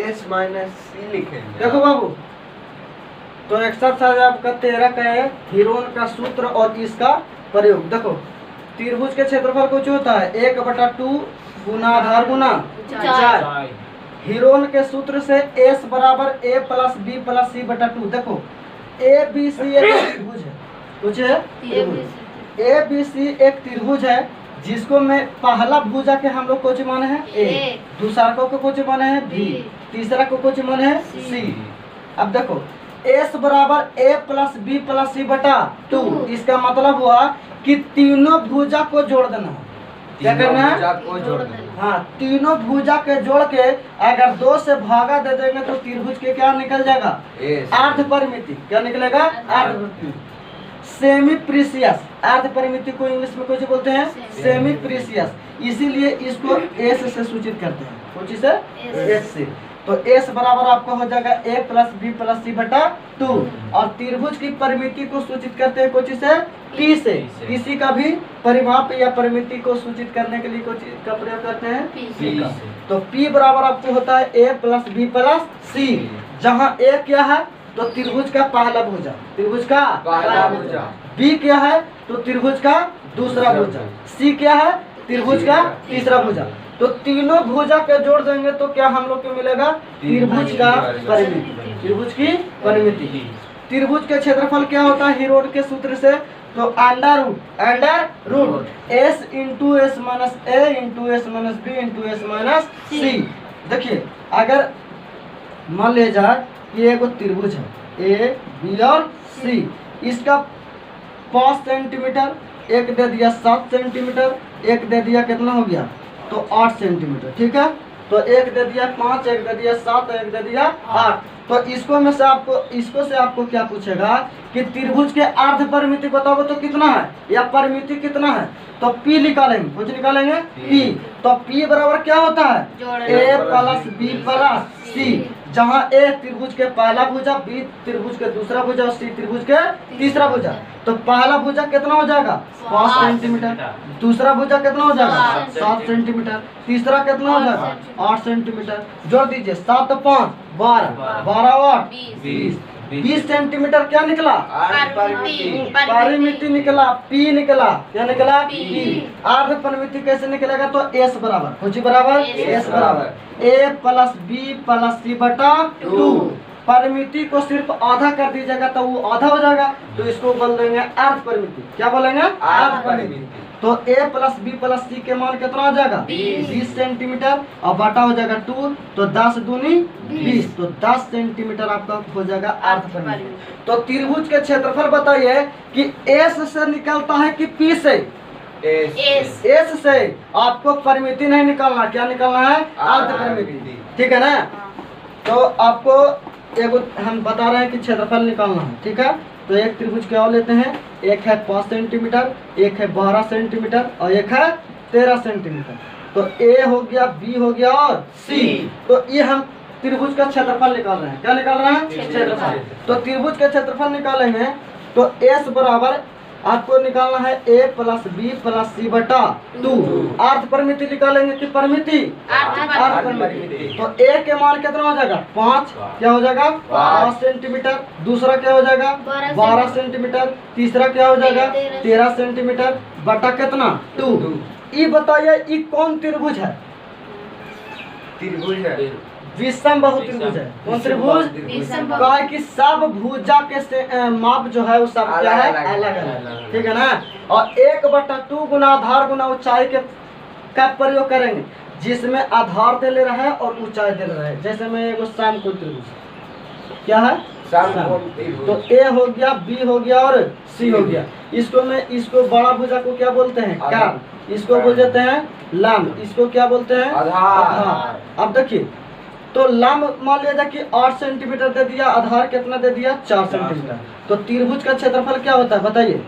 S minus सी लिखेंगे। देखो बाबू, तो एक्सरसाइज आपका 13 का है, हीरोन का सूत्र और इसका प्रयोग। देखो त्रिभुज के क्षेत्रफल कुछ होता है 1/2 गुना आधार गुना ऊंचाई। हीरोन के सूत्र से एस बराबर a प्लस बी प्लस सी बटा 2। देखो ए बी सी एक त्रिभुज है, कुछ है ए बी सी एक त्रिभुज है, जिसको में पहला भुजा के हम लोग कुछ माने हैं ए, दूसरा को कुछ माने हैं बी, तीसरा को कुछ माने हैं सी। अब देखो एस बराबर ए प्लस बी प्लस सी बटा 2, इसका मतलब हुआ कि तीनों भुजा को जोड़ देना है। क्या करना है? को जोड़ देना। हाँ, तीनों भुजा के जोड़ के अगर 2 से भागा दे देंगे तो त्रिभुज के क्या निकल जाएगा? अर्ध परिमिति। क्या निकलेगा? अर्ध परिमिति। सेमी प्रीसियस, अर्ध परिमिति को इंग्लिश में कुछ बोलते हैं सेमी प्रीसियस, इसीलिए इसको एस से सूचित करते हैं। कुछ से एस से। तो एस बराबर आपका हो जाएगा ए प्लस बी प्लस सी बटा 2, और त्रिभुज की परिमिति को सूचित करते हैं कुछ से पी से। किसी का भी परिमाप या परिमिति को सूचित करने के लिए कुछ का प्रयोग करते हैं पी का। तो पी बराबर आपको होता है ए प्लस बी प्लस सी, जहाँ ए क्या है तो त्रिभुज का पहला भुजा, त्रिभुज का पहला भुजा। बी क्या है तो त्रिभुज का दूसरा भुजा, सी क्या है त्रिभुज का तीसरा भुजा। तो तीनों भुजा के जोड़ देंगे तो क्या हम लोग को मिलेगा? त्रिभुज का परिमिति, त्रिभुज की परिमिति। त्रिभुज के क्षेत्रफल क्या होता है हीरोन के सूत्र से? तो under root S into S minus A into S minus B into S minus C. देखिए अगर मान लिया जाए ये एक त्रिभुज है ए बी और सी, इसका 5 सेंटीमीटर, एक दे दिया 7 सेंटीमीटर, एक दे दिया कितना हो गया तो 8 सेंटीमीटर, ठीक है। तो एक दे दिया 5, एक दे दिया 7, एक दे दिया 8। तो इसको में से आपको क्या पूछेगा कि त्रिभुज के अर्ध परिमिति बताओ तो कितना है या परिमिति कितना है? तो P निकालेंगे, कुछ निकालेंगे P। तो P बराबर क्या होता है A प्लस बी प्लस सी, जहाँ A त्रिभुज के पहला भुजा, B त्रिभुज के दूसरा भुजा और C त्रिभुज के तीसरा भुजा। तो पहला भुजा कितना हो जाएगा 5 सेंटीमीटर, दूसरा भुजा कितना हो जाएगा 7 सेंटीमीटर, तीसरा कितना हो जाएगा 8 सेंटीमीटर। जोड़ दीजिए 7 और 5 12, 12 और 20 सेंटीमीटर क्या निकला? परिमिति निकला, पी निकला। क्या निकला? पी। अर्ध परिमिति कैसे निकलेगा? तो एस बराबर, कुछ बराबर एस बराबर ए प्लस बी प्लस सी बटा 2। परिमिति को सिर्फ आधा कर दीजिएगा तो वो आधा हो जाएगा, तो इसको बोल देंगे अर्ध परिमिति। क्या बोलेंगे? अर्ध परिमिति। तो a प्लस बी प्लस सी के मान कितना हो जाएगा 20 सेंटीमीटर, और बटा हो जाएगा 2, तो 10 दूनी 20, तो 10 सेंटीमीटर आपका हो जाएगा अर्ध परिमिति। तो त्रिभुज के क्षेत्रफल बताइए कि एस से निकलता है कि पी से? एस से। आपको परिमिति नहीं निकालना, क्या निकालना है? अर्ध परिमिति, ठीक है ना। तो आपको एगो हम बता रहे हैं कि क्षेत्रफल निकालना है, ठीक है। तो एक त्रिभुज क्या लेते हैं, एक है 5 सेंटीमीटर, एक है 12 सेंटीमीटर और एक है 13 सेंटीमीटर। तो A हो गया, B हो गया और C। तो ये हम त्रिभुज का क्षेत्रफल निकाल रहे हैं। क्या निकाल रहे हैं? क्षेत्रफल। तो त्रिभुज का क्षेत्रफल निकालेंगे तो S बराबर आपको निकालना है a प्लस बी प्लस सी बटा 2। अर्ध परिमिति निकालेंगे कि परिमिति? अर्ध परिमिति। तो a के मान कितना हो जाएगा 5, क्या हो जाएगा 5 सेंटीमीटर, दूसरा क्या हो जाएगा 12 सेंटीमीटर, तीसरा क्या हो जाएगा 13 सेंटीमीटर बटा कितना 2। ये बताइए ये कौन त्रिभुज है? त्रिभुज है विषम बहु त्रिभुज है। कौन त्रिभुज? कहा कि सब भुजा के माप जो है वो सब क्या है अलग अलग, ठीक है ना। और 1/2 गुना आधार गुना ऊंचाई के का प्रयोग करेंगे, जिसमें आधार दे ले रहा है और ऊंचाई दे रहा है। जैसे में एगो समकोण त्रिभुज क्या है तो A हो गया, B हो गया और C हो गया। इसको बड़ा भुजा को क्या बोलते हैं? कर्ण। इसको बोल देते हैं लंब। इसको क्या बोलते हैं? आधार। अब देखिए तो लंब मान लिया जाए कि 8 सेंटीमीटर दे दिया, आधार कितना दे दिया 4 सेंटीमीटर। तो त्रिभुज का क्षेत्रफल क्या होता है बताइए?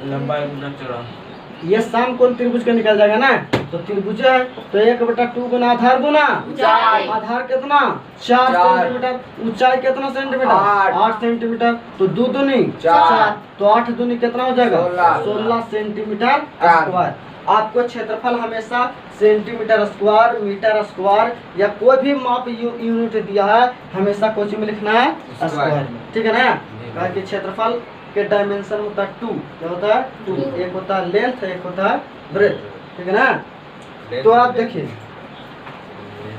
लंबाई गुना चौड़ाई। ये समकोण त्रिभुज का निकल जाएगा ना। तो त्रिभुज है तो 1/2 गुना आधार गुना ऊंचाई। आधार कितना 4 सेंटीमीटर, ऊंचाई कितना सेंटीमीटर 8 सेंटीमीटर। तो 2 दूनी 4, तो 8 दूनी कितना हो जाएगा 16 सेंटीमीटर स्क्वायर। आपको क्षेत्रफल हमेशा सेंटीमीटर स्क्वायर, मीटर स्क्वायर या कोई भी माप यूनिट दिया है हमेशा कोचिंग में लिखना है स्क्वायर में, ठीक है ना। कहा कि क्षेत्रफल के डायमेंशन होता है 2, क्या होता है 2, एक होता है लेंथ, एक होता है ब्रेथ, ठीक है ना। तो आप देखिए,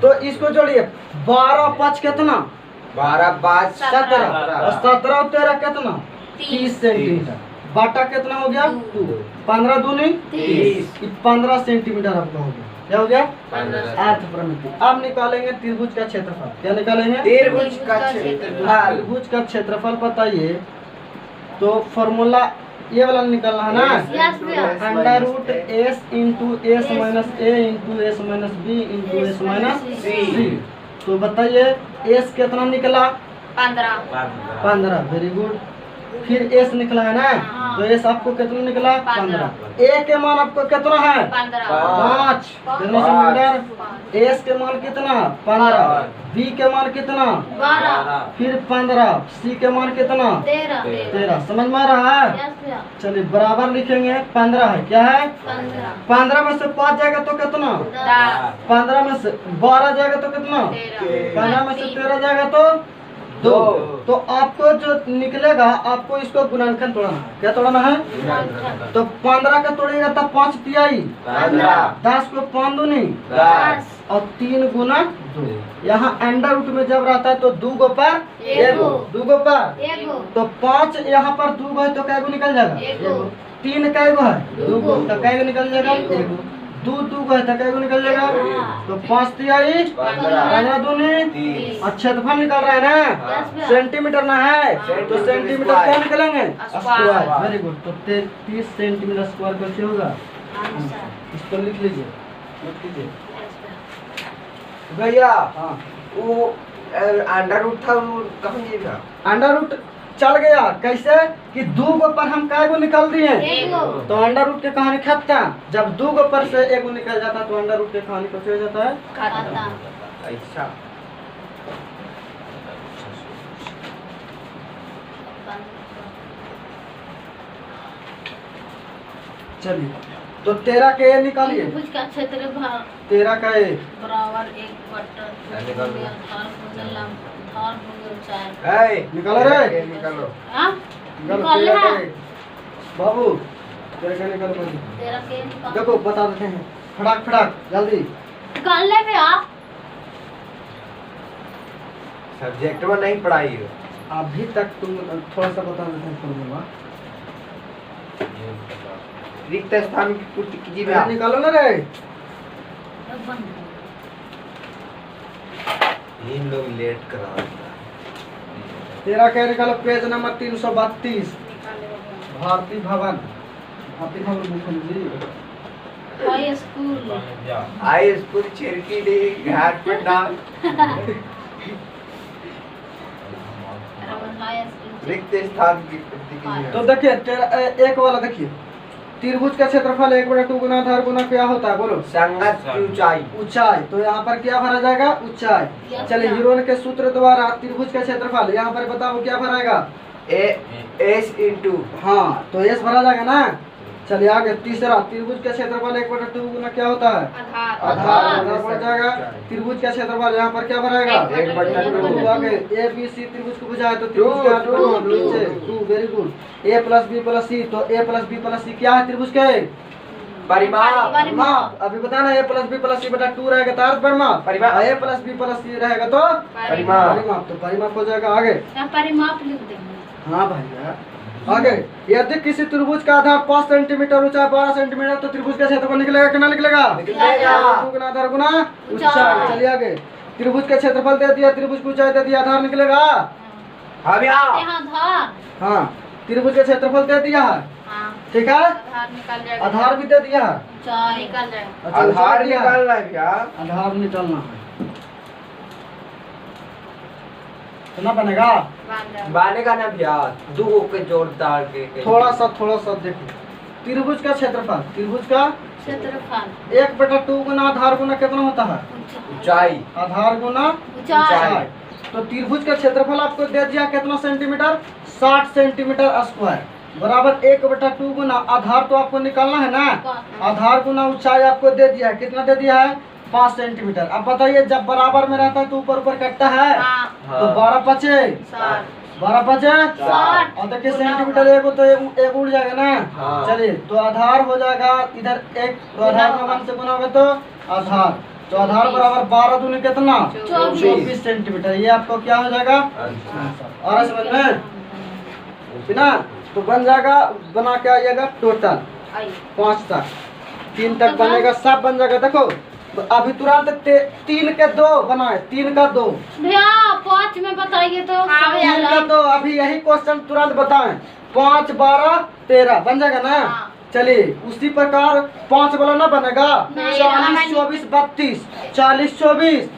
तो इसको जोड़िए, 12 5 कितना, 12 5 17, 17 और 13 कितना, 30 सेंटीमीटर, बाटा कितना हो गया 2, 15 दूनी 30, 15 सेंटीमीटर आपका हो गया, क्या हो गया 15। अर्थ परिमिति। अब निकालेंगे त्रिभुज का क्षेत्रफल, क्या निकालेंगे त्रिभुज का क्षेत्रफल। त्रिभुज का क्षेत्रफल बताइए, तो फॉर्मूला ये वाला निकालना है ना, under root S into S minus A into S minus B into S minus C. तो बताइए एस कितना निकला 15, वेरी गुड। फिर एस निकला है ना, तो एस आपको कितना निकला 15। ए के मान आपको कितना है 5, कितने सेंटीमीटर। एस के मान कितना 15, बी के मान कितना 12, फिर 15, सी के मान कितना 13। समझ में आ रहा है। चलिए बराबर लिखेंगे, 15 है, क्या है 15 में से 5 जाएगा तो कितना, 15 में से 12 जाएगा तो कितना, 15 में से 13 जाएगा तो 2। तो आपको जो निकलेगा आपको इसको गुणनखंड तोड़ना है, क्या तोड़ना है, तो 15 का तोड़ेगा तो 5 तिहाई 10 को 5 दूनी 10 और 3 गुना 2। यहाँ अंडर रूट में जब रहता है तो 2 गो पर 1 गो, 2 गो पर, तो 5 यहाँ पर 2 गो है तो कै गो निकल जाएगा 3 कै गो है 2 गो, तो कै गो निकल जाएगा 1 गो, 2 गो है तो कै गो निकल जाएगा, तो 5 तिहाई 15 दूनी। क्षेत्रफल निकल रहा है ना, सेंटीमीटर ना है, तो सेंटीमीटर क्या निकलेंगे स्क्वायर, वेरी गुड। तो 30 सेंटीमीटर स्क्वायर कैसे होगा, इसको लिख लीजिए, लिख लीजिए भैया। हाँ, वो अंडर रूट था, वो कहाँ गया? अंडर रूट चल गया, कैसे कि 2 गो पर हम कै गो निकाल दिए, तो अंडर रूट की कहानी खत्म। जब 2 गो पर से 1 गो निकल जाता है तो अंडर रूट की कहानी कैसे हो जाता है। ऐसा चलिए, तो 13 के ए निकालिए, त्रिभुज का क्षेत्रफल 13 का ए बराबर 1/2 निकालो। आधार गुणा आधार गुणा ऊंचाई। है निकालो रे, निकालो। हाँ? निकालो निकाल 13 का ले। ए। बाबू 13 का निकालो जल्दी। 13 के निकाल। देखो बता देते हैं, फटाक फटाक जल्दी। निकाल ले बे आप। सब्जेक्ट में नहीं पढ़ाई है। अभी तक तुम थोड़ा सा बता देते हैं फॉर्मूला। रिक्त स्थान की पूर्ति कीजिए ये निकालो ना रे। अब बंद कर। इन लोग लेट करा देता 13 का ए निकालो, पेज नंबर 332, निकाले बाबू। भारती भवन, भारती भवन मुख्यमंत्री। High school. है। आई स्कूल चिरकी डी घाट पर नाम हाई स्कूल। रिक्त स्थान की पूर्ति कीजिए। तो देखिए एक वाला देखिए, त्रिभुज का क्षेत्रफल 1/2 गुना आधार गुना क्या होता है बोलो, संगत की ऊंचाई। ऊंचाई। तो यहाँ पर क्या भरा जाएगा ऊंचाई। चलिए यूरोन के सूत्र द्वारा त्रिभुज का क्षेत्रफल यहाँ पर बताओ क्या भराएगा, एस इंटू। हाँ तो एस भरा जाएगा ना। चलिए आगे तीसरा, त्रिभुज का क्षेत्रफल 1/2 गुना क्या होता है आधार। आधार बढ़ जाएगा। त्रिभुज का क्षेत्रफल यहाँ पर क्या भराएगा 1/2। आगे ए बी सी त्रिभुज को बुझाए तो त्रिभुज का 2, वेरी गुड। ए प्लस बी प्लस सी, तो ए प्लस बी प्लस सी क्या है त्रिभुज के परिमाप। परिमाप। अभी बताना ए प्लस बी प्लस सी बटा 2 रहेगा तो अर्थ परिमाप, परिमाप। ए प्लस बी प्लस सी रहेगा तो परिमाप। परिमाप, तो परिमाप हो जाएगा। आगे यहाँ परिमाप लिख देंगे। हाँ भैया, आगे यदि किसी त्रिभुज का आधार 5 सेंटीमीटर ऊंचा 12 सेंटीमीटर तो त्रिभुज का क्षेत्रफल निकलेगा कितना निकलेगा, निकलेगा। 2 गुना आधार गुना ऊंचाई। चलिए आगे, त्रिभुज का क्षेत्रफल दे दिया, त्रिभुज की ऊंचाई दे दिया, आधार निकलेगा। हाँ भैया। यहाँ आधार। हाँ त्रिभुज का क्षेत्रफल दे दिया है, हाँ। ठीक है, आधार निकाल जाएगा। आधार भी दे दिया है। ऊंचाई निकाल जाएगा। अच्छा, ऊंचाई आधार दिया है। निकालना है भैया। आधार निकालना है, कितना बनेगा, बाने का ना भैया, दो के जोड़दार के थोड़ा सा देखो। त्रिभुज का क्षेत्रफल, त्रिभुज का क्षेत्रफल 1/2 गुना आधार गुना कितना होता है ऊंचाई। आधार गुना ऊंचाई। तो त्रिभुज का क्षेत्रफल आपको दे दिया कितना सेंटीमीटर 60 सेंटीमीटर स्क्वायर, बराबर 1/2 गुना आधार तो आपको निकालना है ना। आधार गुना ऊंचाई आपको दे दिया है, कितना दे दिया है 5 सेंटीमीटर। अब बताइए जब बराबर में रहता है तो ऊपर ऊपर कटता है तो 12 पचे 12 पचे 60। और देखिए सेंटीमीटर एक हो तो एक उड़ जाएगा ना। हाँ। चलिए तो आधार हो जाएगा इधर एक, तो आधार में 1 से गुना होगा तो आधार, तो आधार बराबर 12 दूनी कितना 24 सेंटीमीटर। ये आपको क्या हो जाएगा और समझ में है ना। तो बन जाएगा, बना के आइएगा टोटल 5 तक, 3 तक बनेगा, सब बन जाएगा। देखो अभी तुरंत 3 के 2 बनाए, 3 का 2 भैया 5 में बताइए तो। 3 का 2 अभी यही क्वेश्चन तुरंत बताएं। 5 12 13 बन जाएगा ना। हाँ। चलिए उसी प्रकार 5 वाला ना बनेगा, नहीं, 40 24 32 40 24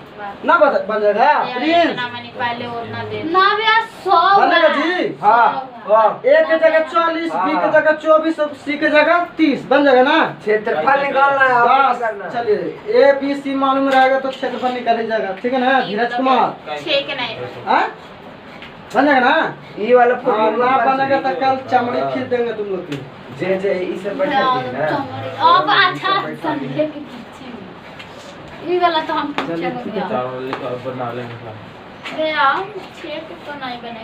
ना बन जाएगा प्लीज। पहले और ना दे ना भैया 100 बनेगा जी। हाँ A के जगह 40, B के जगह 24, C के जगह 30 बन जाएगा ना। क्षेत्रफल निकालना है आपको बस करना है। चलिए A B C मालूम रहेगा तो क्षेत्रफल निकल ही जाएगा। ठीक है ना धीरज कुमार, 6 के नहीं हाँ बन जाएगा ना। ई वाला हाँ, ना बनेगा तो कल चमड़ी खींच देंगे तुम लोग की। जे ई से बढ़िया थी ना। अब अच्छा संडे के पीछे में ये वाला तो हम पूछेंगे भैया। चावल बना लेंगे। भैया 6 के तो नहीं बनेगा।